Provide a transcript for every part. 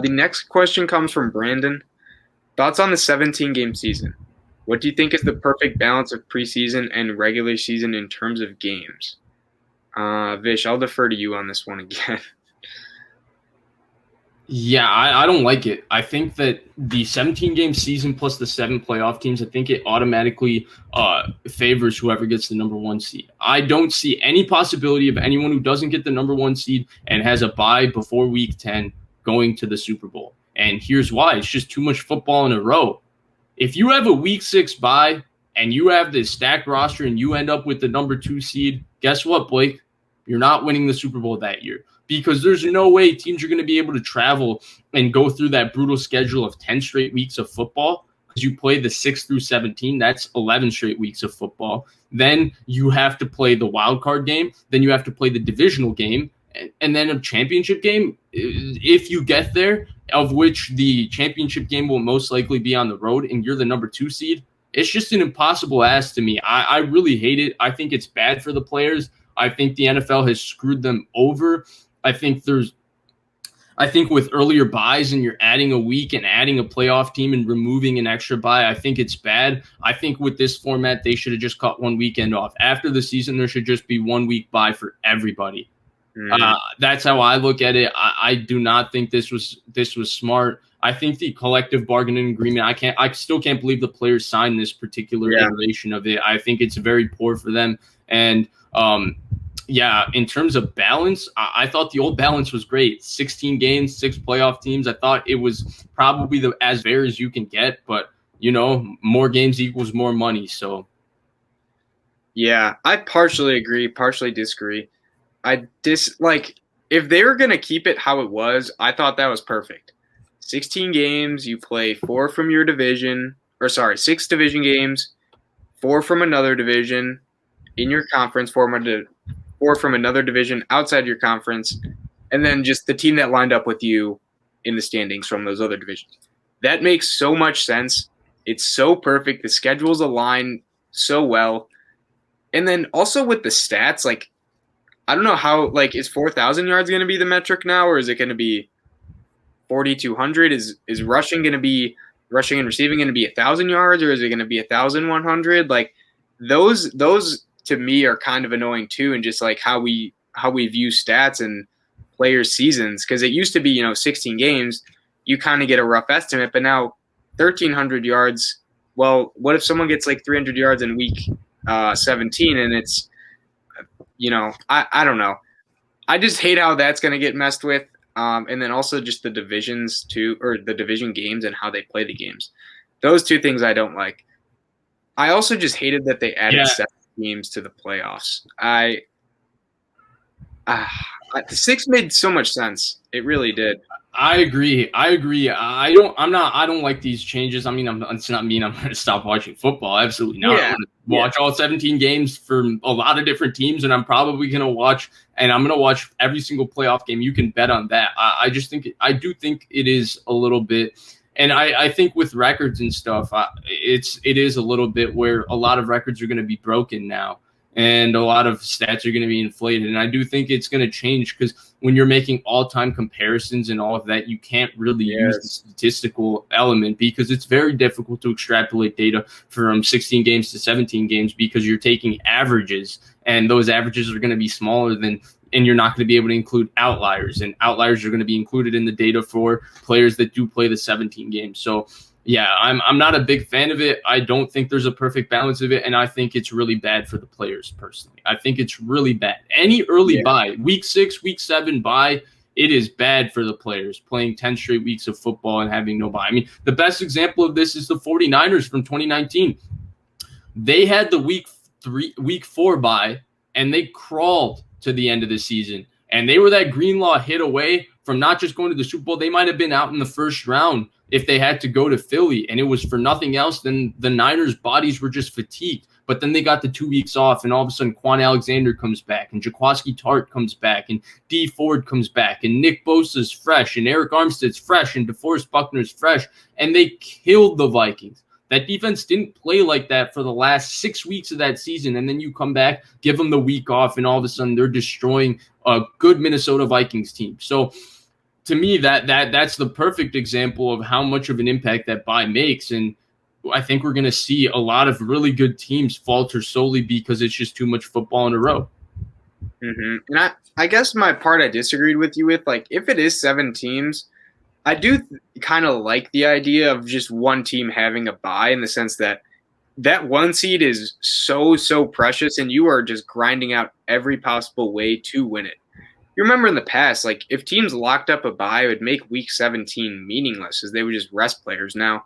The next question comes from Brandon. Thoughts on the 17-game season? What do you think is the perfect balance of preseason and regular season in terms of games? Vish, I'll defer to you on this one again. Yeah, I don't like it. I think that the 17-game season plus the 7 playoff teams, I think it automatically favors whoever gets the number 1 seed. I don't see any possibility of anyone who doesn't get the number 1 seed and has a bye before week 10 going to the Super Bowl. And here's why. It's just too much football in a row. If you have a week 6 bye and you have this stacked roster and you end up with the number 2 seed, guess what, Blake? You're not winning the Super Bowl that year. Because there's no way teams are going to be able to travel and go through that brutal schedule of 10 straight weeks of football because you play the 6 through 17. That's 11 straight weeks of football. Then you have to play the wild card game. Then you have to play the divisional game. And then a championship game, if you get there, of which the championship game will most likely be on the road and you're the number 2 seed. It's just an impossible ask to me. I really hate it. I think it's bad for the players. I think the NFL has screwed them over. I think with earlier buys and you're adding a week and adding a playoff team and removing an extra bye, I think it's bad. I think with this format, they should have just cut one weekend off. After the season, there should just be 1 week bye for everybody. That's how I look at it. I do not think this was smart. I think the collective bargaining agreement, I still can't believe the players signed this particular iteration of it. I think it's very poor for them. And, yeah, in terms of balance, I thought the old balance was great. 16 games, 6 playoff teams. I thought it was probably as fair as you can get, but, more games equals more money. So, yeah, I partially agree, partially disagree. If they were going to keep it how it was, I thought that was perfect. 16 games, you play 4 from your division, 6 division games, 4 from another division in your conference, 4 from another division outside your conference, and then just the team that lined up with you in the standings from those other divisions. That makes so much sense. It's so perfect. The schedules align so well. And then also with the stats, I don't know how, is 4,000 yards going to be the metric now, or is it going to be 4,200? Is rushing and receiving going to be 1,000 yards, or is it going to be 1,100? Those to me are kind of annoying too, and just how we view stats and players' seasons, because it used to be 16 games, you kind of get a rough estimate, but now 1,300 yards. Well, what if someone gets 300 yards in week 17 and it's I don't know. I just hate how that's going to get messed with, and then also just the divisions too, or the division games and how they play the games. Those two things I don't like. I also just hated that they added 7 teams to the playoffs. The 6 made so much sense. It really did. I agree. I don't like these changes. I mean, it's not mean I'm going to stop watching football. Absolutely not. Yeah. I'm going to watch all 17 games for a lot of different teams, and I'm probably going to watch every single playoff game. You can bet on that. I do think it is a little bit, and I think with records and stuff, it is a little bit where a lot of records are going to be broken now, and a lot of stats are going to be inflated. And I do think it's going to change, because when you're making all-time comparisons and all of that, you can't really use the statistical element, because it's very difficult to extrapolate data from 16 games to 17 games, because you're taking averages, and those averages are going to be smaller than, and you're not going to be able to include outliers, and outliers are going to be included in the data for players that do play the 17 games. So, yeah, I'm not a big fan of it. I don't think there's a perfect balance of it, and I think it's really bad for the players personally. I think it's really bad. Any early bye, week 6, week 7 bye, it is bad for the players playing 10 straight weeks of football and having no bye. I mean, the best example of this is the 49ers from 2019. They had the week 4 bye, and they crawled to the end of the season. And they were that Greenlaw hit away from not just going to the Super Bowl. They might have been out in the first round if they had to go to Philly, and it was for nothing else than the Niners' bodies were just fatigued. But then they got the 2 weeks off, and all of a sudden Quan Alexander comes back, and Jaquiski Tartt comes back, and Dee Ford comes back, and Nick Bosa's fresh, and Eric Armstead's fresh, and DeForest Buckner's fresh, and they killed the Vikings. That defense didn't play like that for the last 6 weeks of that season, and then you come back, give them the week off, and all of a sudden they're destroying a good Minnesota Vikings team. So to me, that's the perfect example of how much of an impact that bye makes. And I think we're going to see a lot of really good teams falter solely because it's just too much football in a row. Mm-hmm. And I guess my part I disagreed with you with, like, if it is 7 teams, I do kind of like the idea of just one team having a bye, in the sense that that 1 seed is so precious, and you are just grinding out every possible way to win it. You remember in the past, like, if teams locked up a bye, it would make week 17 meaningless, as they would just rest players. Now,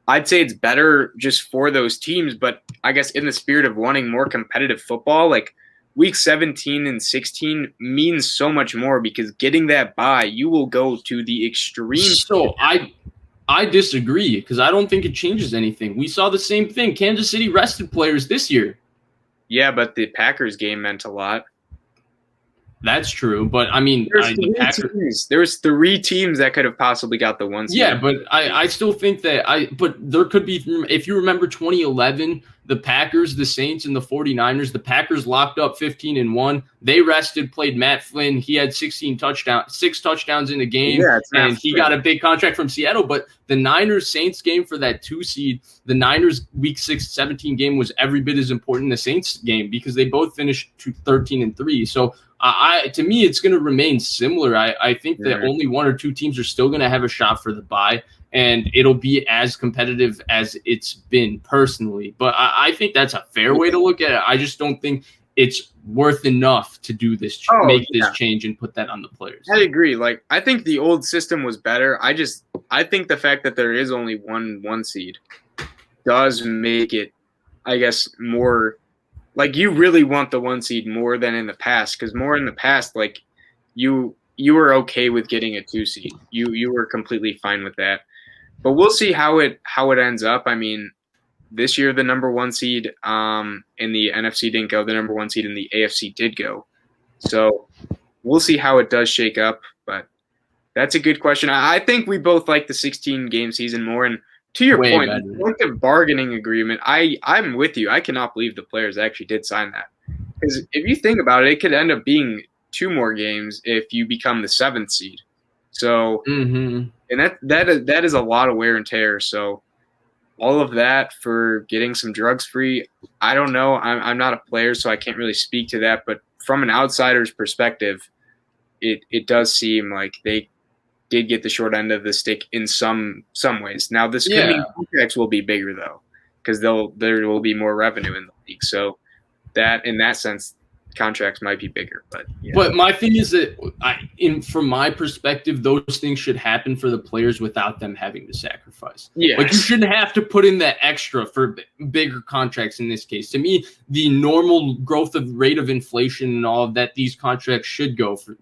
I'd say it's better just for those teams, but I guess in the spirit of wanting more competitive football, like, week 17 and 16 means so much more, because getting that bye, you will go to the extreme. So I disagree, because I don't think it changes anything. We saw the same thing. Kansas City rested players this year. Yeah, but the Packers game meant a lot. That's true, but I mean, there was 3 teams that could have possibly got the 1 seed. Yeah, but I still think that but there could be, if you remember 2011, the Packers, the Saints, and the 49ers, the Packers locked up 15-1. They rested, played Matt Flynn. He had 6 touchdowns in the game, and he got a big contract from Seattle. But the Niners-Saints game for that 2 seed, the Niners week 6, 17 game was every bit as important as the Saints game, because they both finished 13-3. So to me, it's going to remain similar. I think that only 1 or 2 teams are still going to have a shot for the bye, and it'll be as competitive as it's been personally. But I think that's a fair way to look at it. I just don't think it's worth enough to do this, make this change and put that on the players. I agree. Like, I think the old system was better. I think the fact that there is only one seed does make it, I guess, more. Like, you really want the 1 seed more than in the past, because more in the past, like, you were okay with getting a 2 seed. You were completely fine with that. But we'll see how it ends up. I mean, this year the number 1 seed in the NFC didn't go. The number 1 seed in the AFC did go. So we'll see how it does shake up. But that's a good question. I think we both like the 16-game season more. And to your point, the collective bargaining agreement, I'm with you. I cannot believe the players actually did sign that. Because if you think about it, it could end up being 2 more games if you become the 7th seed. So, and that is a lot of wear and tear. So all of that for getting some drugs free, I don't know. I'm not a player, so I can't really speak to that. But from an outsider's perspective, it does seem like they did get the short end of the stick in some ways. Now, this could mean contracts will be bigger, though, because there will be more revenue in the league. So that, in that sense, contracts might be bigger. But my thing is that, from my perspective, those things should happen for the players without them having to sacrifice. Yeah, like, you shouldn't have to put in that extra for bigger contracts in this case. To me, the normal growth of rate of inflation and all of that, these contracts should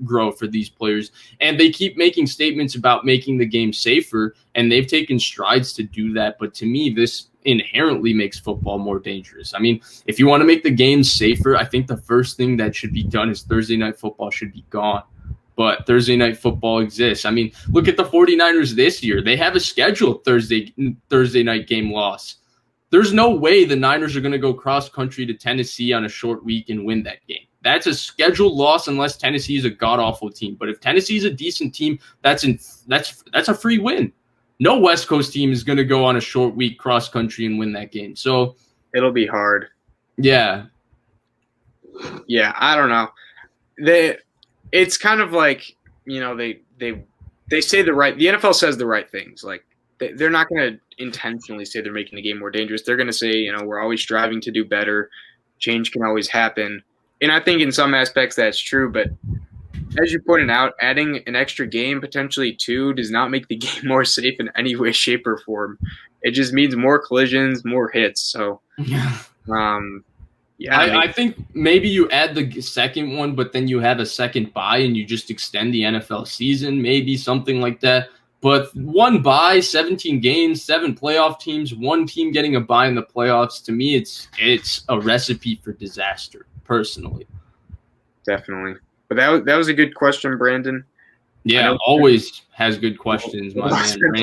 grow for these players. And they keep making statements about making the game safer, and they've taken strides to do that. But to me, this inherently makes football more dangerous. I mean, if you want to make the game safer, I think the first thing that should be done is Thursday night football should be gone. But Thursday night football exists. I mean, look at the 49ers this year. They have a scheduled Thursday night game loss. There's no way the Niners are going to go cross country to Tennessee on a short week and win that game. That's a scheduled loss unless Tennessee is a god-awful team. But if Tennessee is a decent team, that's a free win. No West Coast team is going to go on a short week cross country and win that game. So it'll be hard. Yeah. Yeah, I don't know. It's kind of like, they say the NFL says the right things. Like, they're not going to intentionally say they're making the game more dangerous. They're going to say, we're always striving to do better. Change can always happen. And I think in some aspects that's true, but as you pointed out, adding an extra game, potentially 2, does not make the game more safe in any way, shape, or form. It just means more collisions, more hits. So, I think maybe you add the second one, but then you have a second bye and you just extend the NFL season, maybe something like that. But 1 bye, 17 games, 7 playoff teams, 1 team getting a bye in the playoffs, to me, it's a recipe for disaster, personally. Definitely. But that was a good question, Brandon. Yeah, always has good questions, my man.